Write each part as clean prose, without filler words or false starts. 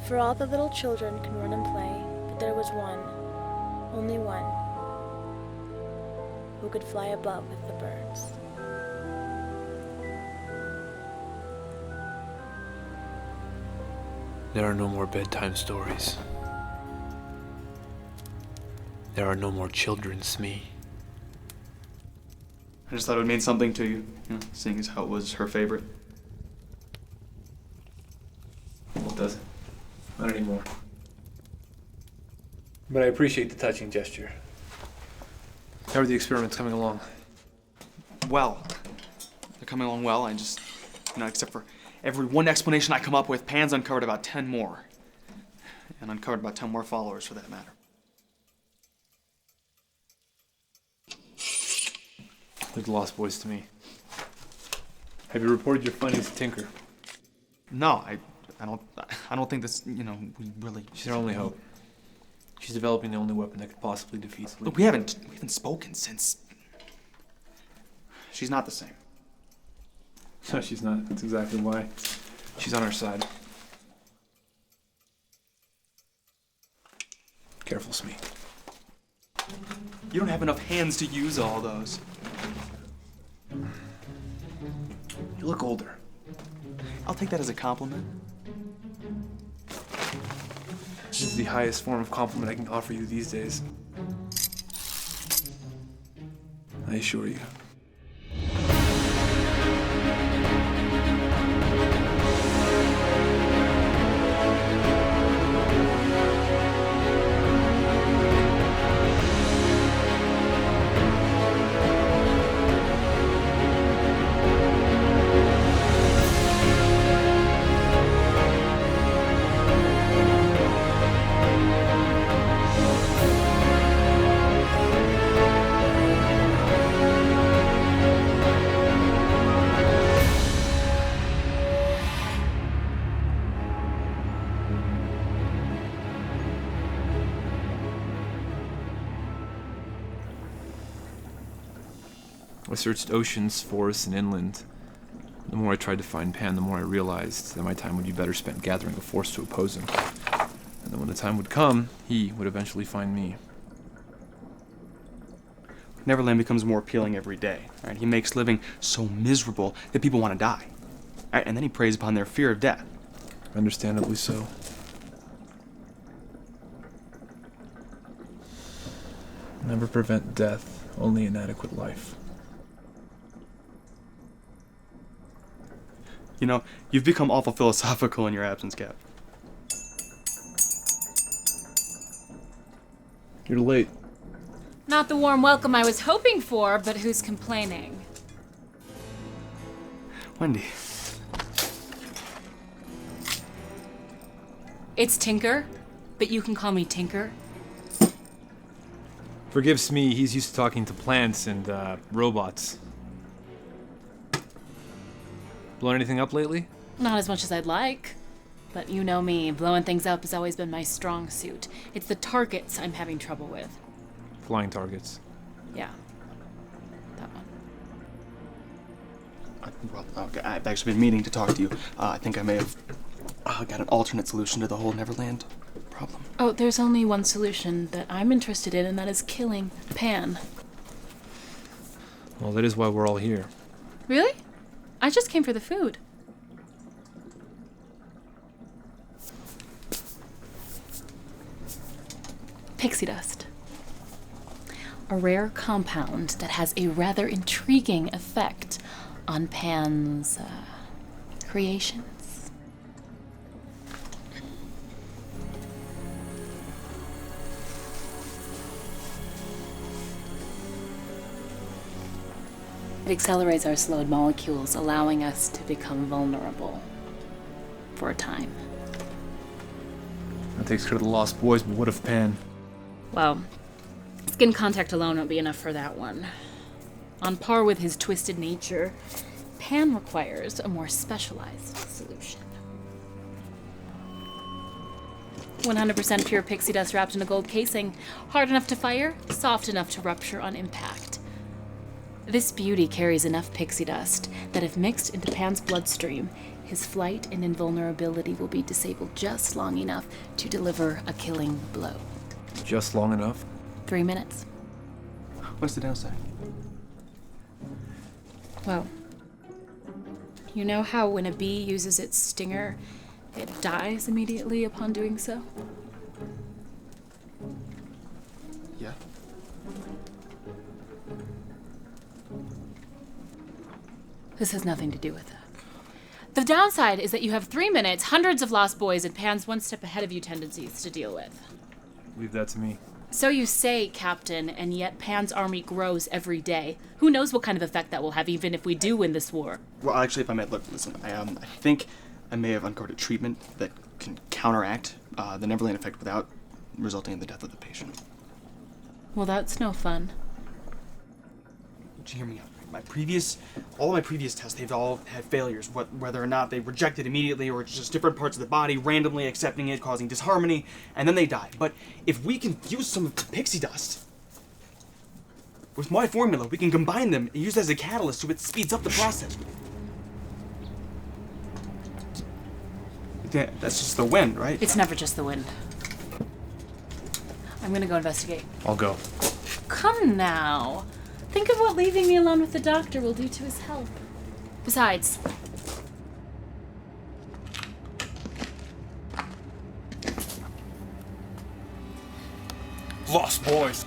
For all the little children can run and play, but there was one, only one, who could fly above with the birds. There are no more bedtime stories. There are no more children's me. I just thought it would mean something to you, seeing as how it was her favorite. Well, it doesn't. Not anymore. But I appreciate the touching gesture. How are the experiments coming along? Well, they're coming along well. I just, except for every one explanation I come up with, Pan's uncovered about 10 more. And uncovered about 10 more followers, for that matter. Leave the Lost Boys to me. Have you reported your findings to Tinker? No, I don't think this, we really. She's our only hope. She's developing the only weapon that could possibly defeat Sleep. Look, we haven't spoken since. She's not the same. No, she's not. That's exactly why. She's on our side. Careful, Smee. You don't have enough hands to use all those. You look older. I'll take that as a compliment. This is the highest form of compliment I can offer you these days. I assure you. I searched oceans, forests, and inland. The more I tried to find Pan, the more I realized that my time would be better spent gathering a force to oppose him. And then when the time would come, he would eventually find me. Neverland becomes more appealing every day. Right? He makes living so miserable that people want to die. Right? And then he preys upon their fear of death. Understandably so. Never prevent death, only inadequate life. You've become awful philosophical in your absence, Cap. You're late. Not the warm welcome I was hoping for, but who's complaining? Wendy. It's Tinker, but you can call me Tinker. Forgive Smee, he's used to talking to plants and robots. Blown anything up lately? Not as much as I'd like. But you know me, blowing things up has always been my strong suit. It's the targets I'm having trouble with. Flying targets. Yeah. That one. I've actually been meaning to talk to you. I think I may have got an alternate solution to the whole Neverland problem. Oh, there's only one solution that I'm interested in, and that is killing Pan. Well, that is why we're all here. Really? I just came for the food. Pixie dust. A rare compound that has a rather intriguing effect on Pan's creations. It accelerates our slowed molecules, allowing us to become vulnerable for a time. That takes care of the Lost Boys, but what of Pan? Well, skin contact alone won't be enough for that one. On par with his twisted nature, Pan requires a more specialized solution. 100% pure pixie dust wrapped in a gold casing, hard enough to fire, soft enough to rupture on impact. This beauty carries enough pixie dust that if mixed into Pan's bloodstream, his flight and invulnerability will be disabled just long enough to deliver a killing blow. Just long enough? 3 minutes. What's the downside? Well, you know how when a bee uses its stinger, it dies immediately upon doing so? Yeah. This has nothing to do with that. The downside is that you have 3 minutes, hundreds of lost boys, and Pan's one step ahead of you tendencies to deal with. Leave that to me. So you say, Captain, and yet Pan's army grows every day. Who knows what kind of effect that will have, even if we do win this war? Well, actually, if I may, look, listen, I think I may have uncovered a treatment that can counteract the Neverland effect without resulting in the death of the patient. Well, that's no fun. Did you hear me out? All of my previous tests, they've all had failures, whether or not they reject it immediately or it's just different parts of the body randomly accepting it, causing disharmony, and then they die. But if we can use some of the pixie dust, with my formula, we can combine them and use it as a catalyst so it speeds up the process. That's just the wind, right? It's never just the wind. I'm gonna go investigate. I'll go. Come now. Think of what leaving me alone with the doctor will do to his health. Besides, Lost boys.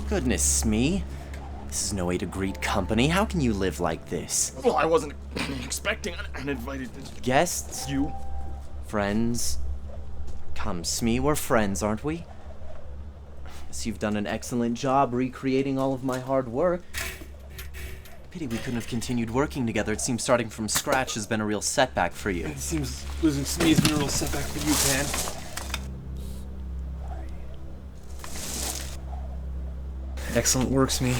Goodness me. This is no way to greet company. How can you live like this? Well, I wasn't expecting uninvited Guests? you. Friends? Come, Smee, we're friends, aren't we? Guess you've done an excellent job recreating all of my hard work. Pity we couldn't have continued working together. It seems starting from scratch has been a real setback for you. It seems losing Smee's been a real setback for you, Pan. Excellent work, Smee.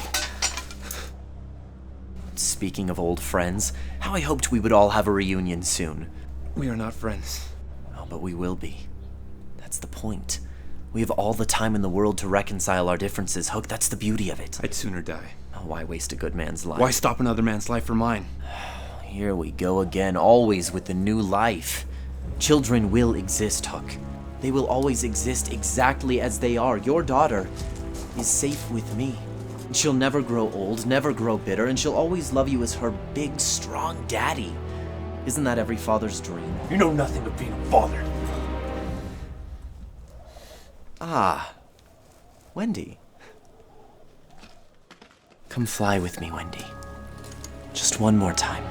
Speaking of old friends, how I hoped we would all have a reunion soon. We are not friends. Oh, but we will be. That's the point. We have all the time in the world to reconcile our differences, Hook. That's the beauty of it. I'd sooner die. Oh, why waste a good man's life? Why stop another man's life for mine? Here we go again, always with the new life. Children will exist, Hook. They will always exist exactly as they are. Your daughter is safe with me. She'll never grow old, never grow bitter, and she'll always love you as her big, strong daddy. Isn't that every father's dream? You know nothing of being a father. Ah, Wendy. Come fly with me, Wendy. Just one more time.